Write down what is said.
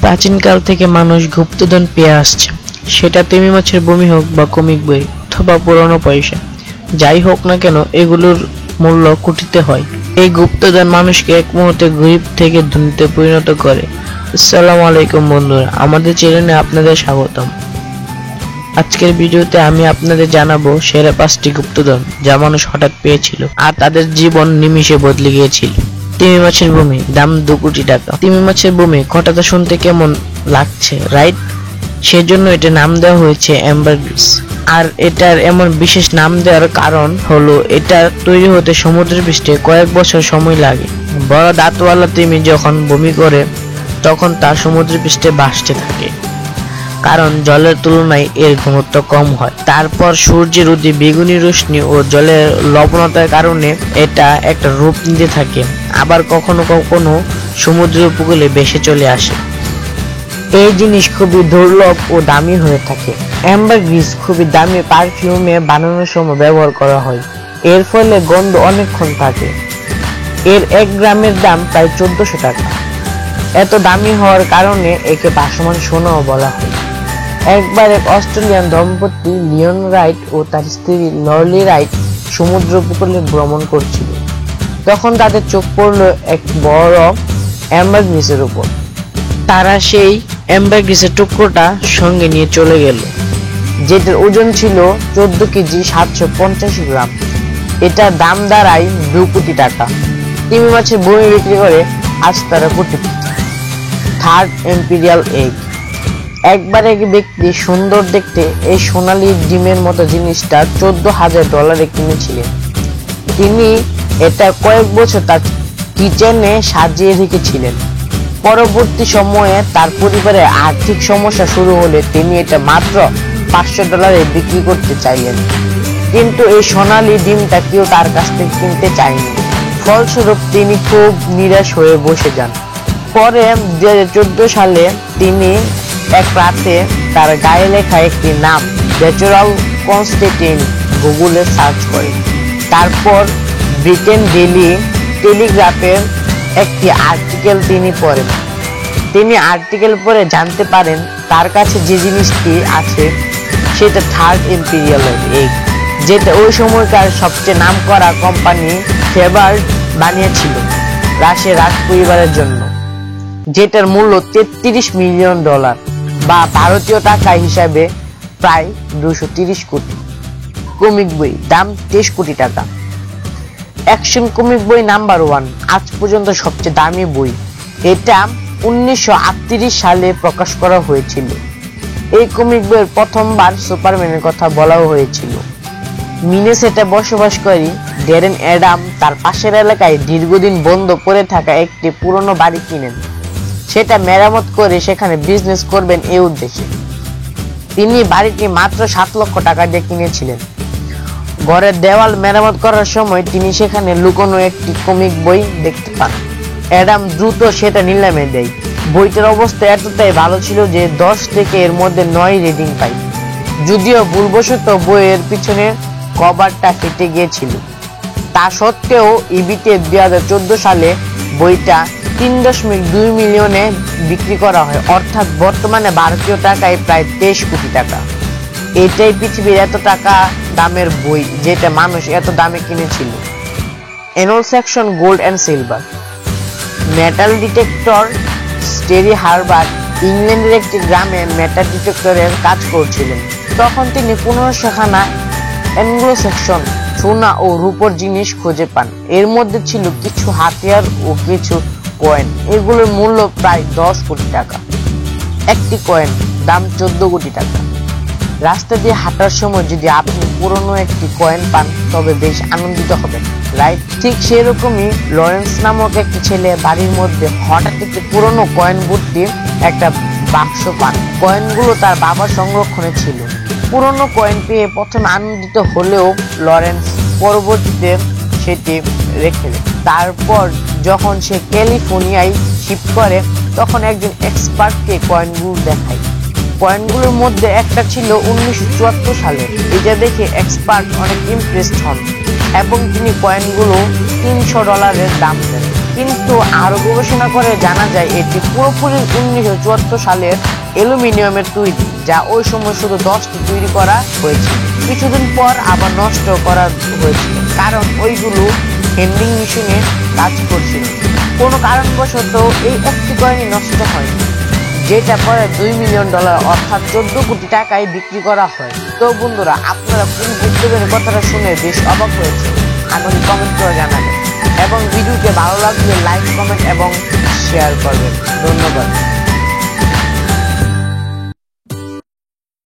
প্রাচীনকাল থেকে মানুষ গুপ্তধন পেয়ে আসছে, সেটা তিমি মাছের বমি হোক বা কমিক বই অথবা পুরনো পয়সা, যাই হোক না কেন এগুলোর মূল্য কোটিতে হয়। এই গুপ্তধন মানুষকে এক মুহূর্তে গরিব থেকে ধনীতে পরিণত করে। আসসালামু আলাইকুম বন্ধুরা, আমাদের চ্যানেলে আপনাদের স্বাগতম। আজকের ভিডিওতে আমি আপনাদের জানাবো সেরা 5টি গুপ্তধন যা মানুষ হঠাৎ পেয়েছিল আর তাদের জীবন নিমিষে বদলে গিয়েছিল। তিমি মাছের বমি, দাম 2 কোটি টাকা। তিমি মাছের বমি কথাটা শুনতে কেমন লাগছে, রাইট? সেজন্য এটা নাম দেওয়া হয়েছে অ্যাম্বারগ্রিস। আর এটার এমন বিশেষ নাম দেওয়ার কারণ হলো এটা তৈরি হতে সমুদ্রের পৃষ্ঠে কয়েক বছর সময় লাগে। বড় দাঁতওয়ালা তিমি যখন বমি করে তখন তা সমুদ্রের পৃষ্ঠে ভাসতে থাকে, কারণ জলের তুলনায় এর ঘনত্ব কম হয়। তারপর সূর্যের উদয়, বেগুনি রশ্মি ও জলের লবণতার কারণে এটা একটা রূপ নিতে থাকে, আবার কখনো কখনো সমুদ্র উপকূলে ভেসে চলে আসে। এই জিনিস খুবই দুর্লভ ও দামি হয়ে থাকে। অ্যাম্বারগ্রিস খুবই দামি পারফিউমে বানানোর সময় ব্যবহার করা হয়, এর ফলে গন্ধ অনেকক্ষণ থাকে। এর 1 গ্রামের দাম প্রায় 1400 টাকা। এত দামি হওয়ার কারণে একে ভাসমান সোনাও বলা হয়। একবার এক অস্ট্রেলিয়ান দম্পতি লিওন রাইট ও তার স্ত্রী লরলি রাইট সমুদ্র উপকূলে ভ্রমণ করছিল। তখন তাদের চোখ পড়ল এক বড় অ্যাম্বারগ্রিসের উপর। তারা সেই অ্যাম্বারগ্রিসের টুকরোটা সঙ্গে নিয়ে চলে গেল, যেটার ওজন ছিল 14 কেজি 750 গ্রাম। এটার দাম দাঁড়ায় 2 কোটি টাকা। তিমি মাছের বমি বিক্রি করে আজ তারা কোটিপতি। Third imperial egg. একবার এক ব্যক্তি সুন্দর দেখতে এই সোনালী ডিমের মতো জিনিসটা $14,000 কিনেছিলেন। তিনি এটা কয়েক বছর তার কিচেনে সাজিয়ে রেখেছিলেন। পরবর্তী সময়ে তার পরিবারের আর্থিক সমস্যা শুরু হলে তিনি এটা মাত্র $500 বিক্রি করতে চাইলেন, কিন্তু এই সোনালী ডিমটা কেউ তার কাছ থেকে কিনতে চায়নি। ফলস্বরূপ তিনি খুব নিরাশ হয়ে বসে যান। পরে 2014 সালে তিনি এক রাতে তার গায়ে লেখা একটি নাম ন্যাচারাল কনস্ট্যান্টিন গুগলে সার্চ করে। তারপর ব্রিটেন ডেইলি টেলিগ্রাফের একটি আর্টিকেল তিনি পড়েন। তিনি আর্টিকেল পড়ে জানতে পারেন তার কাছে যে জিনিসটি আছে সেটা থার্ড ইম্পেরিয়াল এগ, যেটা ওই সময়কার সবচেয়ে নামকরা কোম্পানি ফেবার্ড বানিয়েছিল রাশিয়ার রাজ পরিবারের জন্য, যেটার মূল্য $33 মিলিয়ন বা ভারতীয় টাকা হিসাবে প্রায় 230 কোটি। কমিক বই, দাম 23 কোটি টাকা। অ্যাকশন কমিক বই নাম্বার 1, আজ পর্যন্ত সবচেয়ে দামি বই। এটা 1938 সালে প্রকাশ করা হয়েছিল। এই কমিক বইয়ের প্রথমবার সুপারম্যানের কথা বলা হয়েছিল। মিনেসোটা বসবাসকারী ড্যারেন অ্যাডাম তার পাশের এলাকায় দীর্ঘদিন বন্ধ পড়ে থাকা একটি পুরনো বাড়ি কিনেন। সেটা মেরামত করে সেখানে বিজনেস করবেন এই উদ্দেশ্যে। তিনি বাড়িটি মাত্র $7 লক্ষ টাকা দিয়ে কিনেছিলেন। ঘরের দেওয়াল মেরামত করার সময় তিনি সেখানে লুকোনো একটি কমিক বই দেখতে পান। অ্যাডাম দ্রুত সেটা নিলামে দেয়। বইটার অবস্থা এতটাই ভালো ছিল যে 10 থেকে এর মধ্যে 9 রেটিং পায়। যদিও ভুলবশত বইয়ের পিছনের কভারটা কেটে গিয়েছিল, তা সত্ত্বেও ইবিতে 2014 সালে বইটা $3.2 মিলিয়নে বিক্রি করা হয়, অর্থাৎ বর্তমানে ভারতীয় টাকায় প্রায় 23 কোটি টাকা। এটাই পৃথিবীর এত টাকা দামের বই যেটা মানুষ এত দামে কিনেছিল। অ্যানোল section gold and silver. Metal detector স্টেরি হারবার ইংল্যান্ডের একটি গ্রামে মেটাল ডিটেক্টরের কাজ করছিলেন। তখন তিনি 1500 খানা অ্যাঙ্গ্লো সেকশন সোনা ও রূপোর জিনিস খুঁজে পান। এর মধ্যে ছিল কিছু হাতিয়ার ও কিছু কয়েন। এগুলোর মূল্য প্রায় 10 কোটি টাকা। একটি কয়েন, দাম 14 কোটি টাকা। রাস্তা দিয়ে হাঁটার সময় যদি আপনি পুরনো একটি কয়েন পান তবে বেশ আনন্দিত হবেন, রাইট? ঠিক সেরকমই লরেন্স নামক একটি ছেলে বাড়ির মধ্যে হঠাৎ একটি পুরনো কয়েন ভর্তি একটা বাক্স পান। কয়েনগুলো তার বাবার সংরক্ষণে ছিল। পুরনো কয়েন পেয়ে প্রথমে আনন্দিত হলেও লরেন্স পরবর্তীতে সেটি রেখে দেয়। তারপর যখন সে ক্যালিফোর্নিয়ায় শিফট করে তখন একজন এক্সপার্টকে কয়েনগুলো দেখায়। কয়েনগুলোর মধ্যে একটা ছিল 1974 সালের। এটা দেখে এক্সপার্ট অনেক ইমপ্রেসড হন এবং তিনি কয়েনগুলো $300 দাম দেন। কিন্তু আরো গবেষণা করে জানা যায় এটি পুরোপুরি 1974 সালের অ্যালুমিনিয়ামের তৈরি, যা ওই সময় শুধু 10টি তৈরি করা হয়েছিল। কিছুদিন পর আবার নষ্ট করা হয়েছিল, কারণ ওইগুলো হেন্ডিং মেশিনে কাজ করছিল। কোনো কারণবশত এই একটি কয়েনই নষ্ট হয়নি, যেটা পরে $2 মিলিয়ন অর্থাৎ 14 কোটি টাকায় বিক্রি করা হয়। তো বন্ধুরা, আপনারা কোন গুপ্তধনের কথাটা শুনে বেশ অবাক হয়েছে আমাকে কমেন্ট করে জানাবেন, এবং ভিডিওটি ভালো লাগলে লাইক, কমেন্ট এবং শেয়ার করবেন। ধন্যবাদ।